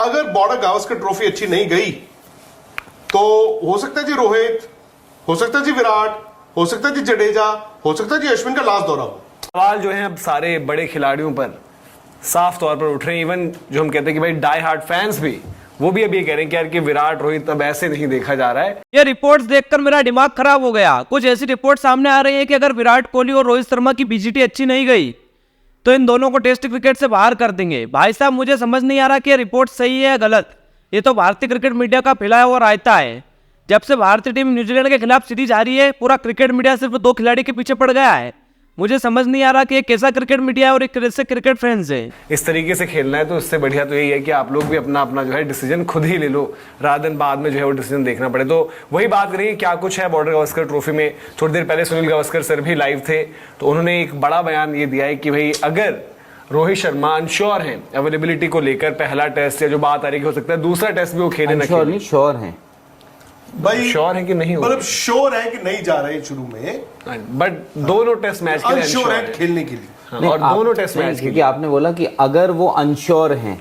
अगर border Gavaskar trophy अच्छी नहीं गई तो हो सकता है जी रोहित, हो सकता है जी विराट, हो सकता है जी जडेजा, हो सकता है जी अश्विन का लास्ट दौरा हो। सवाल जो है अब सारे बड़े खिलाड़ियों पर साफ तौर पर उठ रहे हैं। इवन जो हम कहते हैं कि भाई डाई हार्ड फैंस भी, वो भी अब ये कह रहे हैं कि यार कि विराट रोहित अब ऐसे नहीं देखा जा रहा है। ये रिपोर्ट्स देखकर मेरा दिमाग खराब हो गया। कुछ ऐसी रिपोर्ट सामने आ रही है कि अगर विराट कोहली और रोहित शर्मा की बीजीटी अच्छी नहीं गई तो इन दोनों को टेस्ट क्रिकेट से बाहर कर देंगे। भाई साहब, मुझे समझ नहीं आ रहा कि ये रिपोर्ट सही है या गलत। ये तो भारतीय क्रिकेट मीडिया का फैलाया हुआ रायता है। जब से भारतीय टीम न्यूजीलैंड के खिलाफ सीरीज आ रही है, पूरा क्रिकेट मीडिया सिर्फ 2 खिलाड़ी के पीछे पड़ गया है। मुझे समझ नहीं आ रहा कि ये कैसा क्रिकेट मीडिया है और एक कैसे क्रिकेट फैंस है। इस तरीके से खेलना है तो इससे बढ़िया तो यही है कि आप लोग भी अपना अपना जो है डिसीजन खुद ही ले लो, रात दिन बाद में जो है वो डिसीजन देखना पड़े। तो वही बात करेंगे क्या कुछ है बॉर्डर गावस्कर ट्रॉफी में। थोड़ी देर पहले सुनील गावस्कर सर भी लाइव थे, तो उन्होंने एक बड़ा बयान ये दिया है कि भाई अगर रोहित शर्मा अनश्योर हैं अवेलेबिलिटी को लेकर, पहला टेस्ट या जो बात आ रही है हो सकता है दूसरा टेस्ट भी वो खेले ना खेले। श्योर हैं भाई, श्योर है कि नहीं, मतलब श्योर है कि नहीं जा रहे शुरू में, बट दोनों टेस्ट मैच के लिए अनश्योर है खेलने के लिए। हाँ, और दोनों टेस्ट मैच के क्योंकि लिए आपने बोला कि अगर वो अनश्योर हैं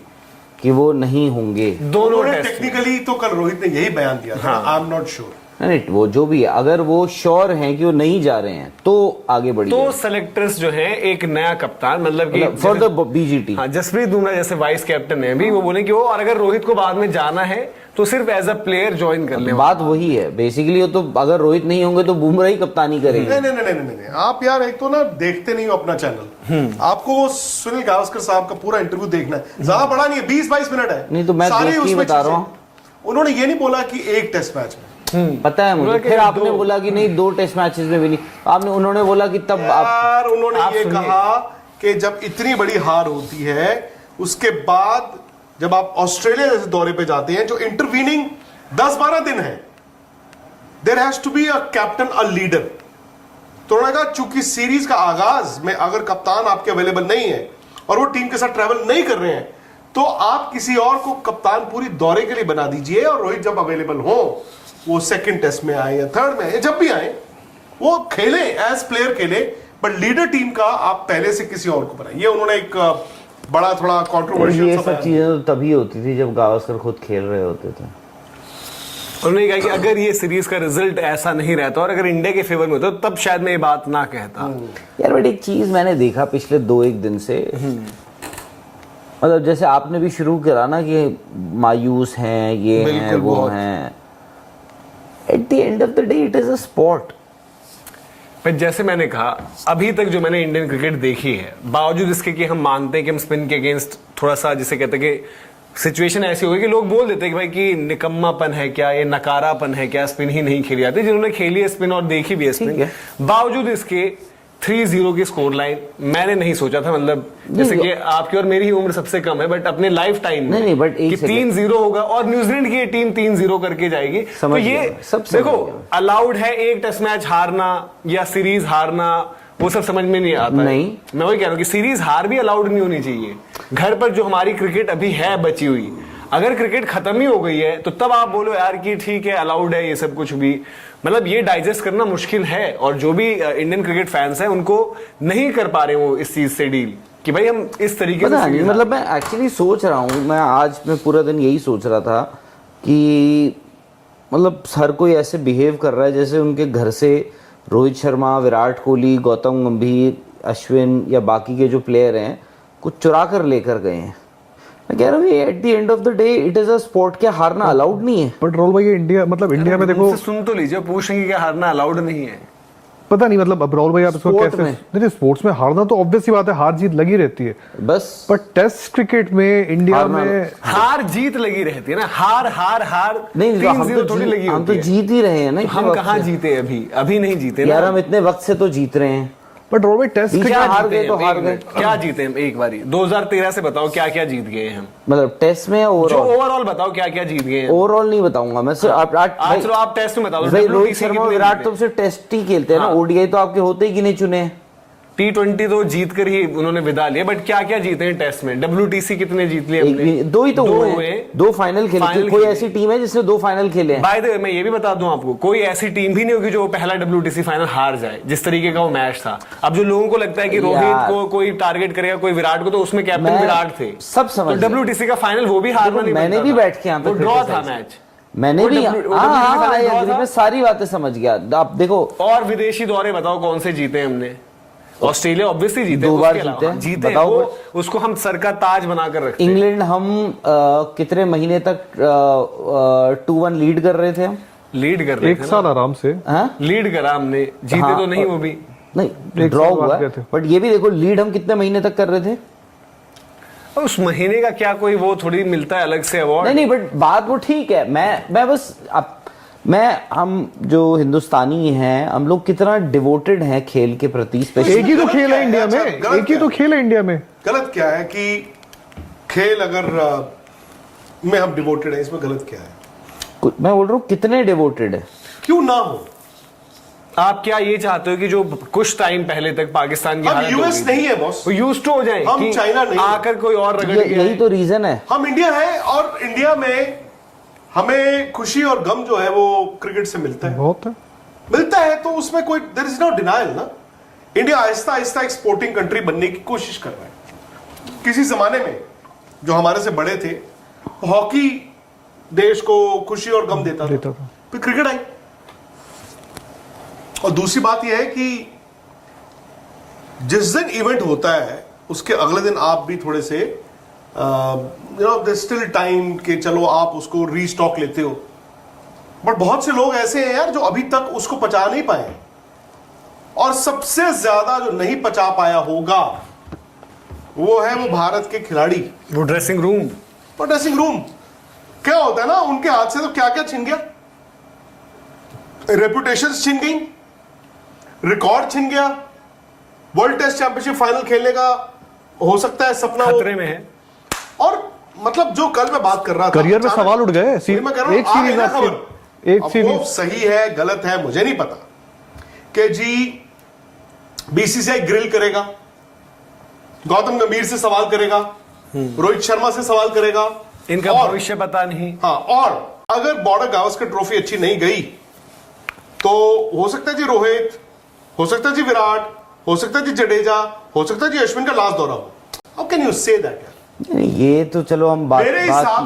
कि वो नहीं होंगे, दोनों टेस्ट टेक्निकली तो कल रोहित ने यही बयान दिया था, आई एम नॉट श्योर। नहीं, वो जो भी है, अगर वो श्योर हैं कि वो नहीं जा रहे हैं तो आगे बढ़िए। तो सेलेक्टर्स जो है एक नया कप्तान, मतलब कि फॉर द बीजीटी, हाँ, जसप्रीत बुमराह जैसे वाइस कैप्टन है भी, वो बोले कि वो, और अगर रोहित को बाद में जाना है तो सिर्फ एज अ प्लेयर ज्वाइन कर ले। बात वही है बेसिकली। तो अगर रोहित नहीं होंगे तो बुमराह ही कप्तानी करेंगे। नहीं, आप यार एक तो ना देखते नहीं हो अपना चैनल। आपको वो सुनील गावस्कर साहब का पूरा इंटरव्यू देखना है, ज्यादा बड़ा नहीं है, 20-22 मिनट है। नहीं तो मैं देख के बता रहा हूँ। उन्होंने ये नहीं बोला कि एक टेस्ट मैच में, पता है मुझे। फिर आपने बोला कि नहीं 2 टेस्ट मैचेस में भी नहीं, उन्होंने बोला कि तब यार उन्होंने ये कहा कि जब इतनी बड़ी हार होती है उसके बाद जब आप ऑस्ट्रेलिया जैसे दौरे पे जाते हैं जो इंटरवीनिंग 10-12 दिन है, there has to be a captain, a leader. तो उन्होंने कहा चूंकि सीरीज का आगाज में अगर कप्तान आपके अवेलेबल नहीं है और वो टीम के साथ ट्रैवल नहीं कर रहे हैं तो आप किसी और को कप्तान पूरी दौरे के लिए बना दीजिए, और रोहित जब अवेलेबल हो, वो सेकंड टेस्ट में आए या थर्ड में आए, जब भी आए वो खेले, एज प्लेयर खेले, बट लीडर टीम का आप पहले से किसी और को बनाए। ये उन्होंने एक बड़ा थोड़ा कंट्रोवर्शियल ये सब चीजें तो तभी होती थी जब गावस्कर खुद खेल रहे होते थे। उन्होंने कहा कि अगर ये सीरीज का रिजल्ट ऐसा नहीं रहता और अगर इंडिया के फेवर में होता तब शायद मैं ये बात ना कहता। यार बट एक चीज मैंने देखा पिछले 2-1 दिन से, मतलब जैसे आपने भी शुरू करा ना कि मायूस हैं, ये हैं, वो हैं। At the end of the day it is a sport. पर जैसे मैंने कहा, अभी तक जो मैंने इंडियन क्रिकेट देखी है, बावजूद इसके कि हम मानते हैं कि हम स्पिन के अगेंस्ट थोड़ा सा, जिसे कहते हैं कि सिचुएशन ऐसी हो गई कि लोग बोल देते हैं कि भाई कि निकम्मापन है क्या, ये नकारापन है क्या, स्पिन ही नहीं खेली जाती। जिन्होंने खेली है स्पिन और देखी भी है स्पिन, बावजूद इसके 3-0 की स्कोर लाइन मैंने नहीं सोचा था। मतलब जैसे कि आपकी और मेरी ही उम्र सबसे कम है, बट अपने लाइफ टाइम में बट कि 3-0 होगा और न्यूजीलैंड की टीम 3-0 करके जाएगी, तो ये देखो अलाउड है एक टेस्ट मैच हारना या सीरीज हारना, वो सब समझ में नहीं आता। नहीं, मैं वही कह रहा हूँ कि सीरीज हार भी अलाउड नहीं होनी चाहिए। घर पर जो हमारी क्रिकेट अभी है बची हुई, अगर क्रिकेट खत्म ही हो गई है तो तब आप बोलो यार कि ठीक है अलाउड है ये सब कुछ भी, मतलब ये डाइजेस्ट करना मुश्किल है। और जो भी इंडियन क्रिकेट फैंस हैं उनको नहीं कर पा रहे वो इस चीज से डील कि भाई हम इस तरीके से। मतलब मैं एक्चुअली सोच रहा हूँ, मैं पूरा दिन यही सोच रहा था कि मतलब हर कोई ऐसे बिहेव कर रहा है जैसे उनके घर से रोहित शर्मा, विराट कोहली, गौतम गंभीर, अश्विन या बाकी के जो प्लेयर हैं कुछ चुरा कर लेकर गए हैं। मैं कह रहा हूँ at the end of the day it is a sport, क्या हारना अलाउड नहीं है? बट राहुल भाई ये इंडिया, मतलब इंडिया में देखो, सुन तो लीजिए, पूछेंगे क्या हारना अलाउड नहीं है? पता नहीं, मतलब अब राहुल भाई आप इसको कैसे, नहीं स्पोर्ट्स में हारना तो ऑब्वियस सी बात है, हार जीत लगी रहती है बस। पर टेस्ट क्रिकेट में इंडिया में हार जीत लगी रहती है ना, हार हार हार नहीं, हम तो जीत ही रहे हैं ना। हम कहाँ जीते? अभी नहीं जीते यार, हम इतने वक्त से तो जीत रहे हैं। बट राहुल भाई टेस्ट क्रिकेट हार गए तो हार गए। क्या जीते हम एक बारी? 2013 से बताओ क्या क्या जीत गए हम, मतलब टेस्ट में ओवरऑल बताओ क्या क्या जीत गए। ओवरऑल नहीं बताऊंगा मैं, सिर्फ चलो आप टेस्ट में बताओ। रोहित शर्मा विराट तो सिर्फ टेस्ट ही खेलते हैं ना, ओडीआई तो आपके होते ही कि नहीं चुने। T20 तो जीत कर ही उन्होंने विदा लिया, बट क्या क्या जीते हैं टेस्ट में? WTC कितने जीत लिए हमने? दो ही तो हुए हैं, 2 फाइनल खेले। कोई ऐसी टीम है जिसने 2 फाइनल खेले हैं? बाय द वे मैं ये भी बता दूं आपको, कोई ऐसी टीम भी नहीं होगी जो पहला WTC फाइनल हार जाए, जिस तरीके का वो मैच था। अब जो लोगों को लगता है कि रोहित को कोई टारगेट करेगा, कोई विराट को, तो उसमें कैप्टन विराट थे, सब समझ। तो WTC का फाइनल वो भी हारना नहीं, मैंने भी बैठ के यहाँ पे ड्रॉ था मैच, मैंने भी मैं सारी बातें समझ गया। आप देखो, और विदेशी दौरे बताओ कौन से जीते हमने? ऑस्ट्रेलिया ऑब्वियसली जीते, 2 बार जीते बताओ, उसको हम सर का ताज बनाकर रखते हैं। इंग्लैंड हम कितने महीने तक 2-1 लीड कर रहे थे? हम लीड कर रहे थे, 1 साल आराम से लीड करा हमने, जीते तो नहीं, वो भी नहीं, ड्रॉ हुआ। बट ये भी देखो, लीड हम कितने महीने तक कर रहे थे? उस महीने का क्या कोई वो थोड़ी मिलता है अलग से अवार्ड? नहीं, बट बात वो ठीक है। मैं बस हम जो हिंदुस्तानी हैं, हम लोग कितना डिवोटेड हैं खेल के प्रति। एक ही तो खेल है इंडिया में, एक ही तो खेल है इंडिया में। गलत क्या है कि खेल अगर में हम डिवोटेड हैं, इसमें गलत क्या है? मैं बोल रहा हूँ कितने डिवोटेड है, क्यों ना हो? आप क्या ये चाहते हो कि जो कुछ टाइम पहले तक पाकिस्तान की हालत यूएस नहीं है बॉस, वो यूज्ड टू हो जाए, हम चाइना नहीं, आकर कोई और रगड़ गया, यही तो रीजन है। हम इंडिया है, और इंडिया में हमें खुशी और गम जो है वो क्रिकेट से मिलता है, बहुत है, मिलता है। तो उसमें कोई देयर इज नो डिनायल ना। इंडिया आहिस्ता आहिस्ता एक स्पोर्टिंग कंट्री बनने की कोशिश कर रहा है। किसी जमाने में जो हमारे से बड़े थे, हॉकी देश को खुशी और गम देता था। फिर क्रिकेट आई, और दूसरी बात यह है कि जिस दिन इवेंट होता है उसके अगले दिन आप भी थोड़े से स्टिल टाइम के चलो आप उसको रीस्टॉक लेते हो। बट बहुत से लोग ऐसे हैं यार जो अभी तक उसको पचा नहीं पाए, और सबसे ज्यादा जो नहीं पचा पाया होगा वो है वो भारत के खिलाड़ी। वो ड्रेसिंग रूम क्या होता है ना, उनके हाथ से तो क्या क्या छिन गया, रेपुटेशन छिन गई, रिकॉर्ड छिन गया, वर्ल्ड टेस्ट चैंपियनशिप फाइनल खेलने का हो सकता है सपना खतरे में है। और मतलब जो कल मैं बात कर रहा था, करियर में सवाल उठ गए। एक सीरीज एक सीरीज सही है गलत है मुझे नहीं पता, कि जी बीसीसीआई ग्रिल करेगा, गौतम गंभीर से सवाल करेगा, रोहित शर्मा से सवाल करेगा, इनका भविष्य पता नहीं। हाँ, और अगर बॉर्डर गावस्कर ट्रॉफी अच्छी नहीं गई तो हो सकता है जी रोहित, हो सकता है जी विराट, हो सकता है जी जडेजा, हो सकता है जी अश्विन का लास्ट दौरा हो। How can you say that? ये तो चलो हम बात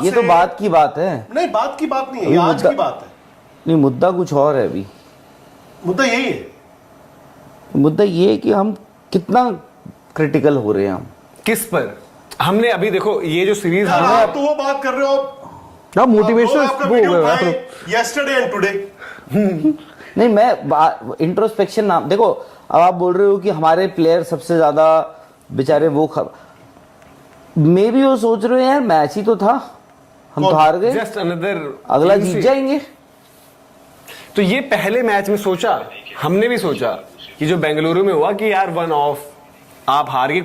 ये तो बात की बात है। नहीं, बात की बात नहीं है, आज की बात है। नहीं, मुद्दा कुछ और है। अभी मुद्दा यही है, मुद्दा ये है कि हम कितना क्रिटिकल हो रहे हैं। हम किस पर? हमने अभी देखो ये जो सीरीज आप तो वो बात कर रहे हो, मोटिवेशन यस्टरडे एंड टुडे। नहीं, मैं इंट्रोस्पेक्शन नाम देखो। अब आप बोल रहे हो कि हमारे प्लेयर सबसे ज्यादा बेचारे मे भी वो सोच रहे हो यार मैच ही तो था, हम तो हार गए, जस्ट अनदर अगला जीत जाएंगे। तो ये पहले मैच में सोचा, हमने भी सोचा कि जो बेंगलुरु में हुआ कि यार 1 ऑफ आप हार गए।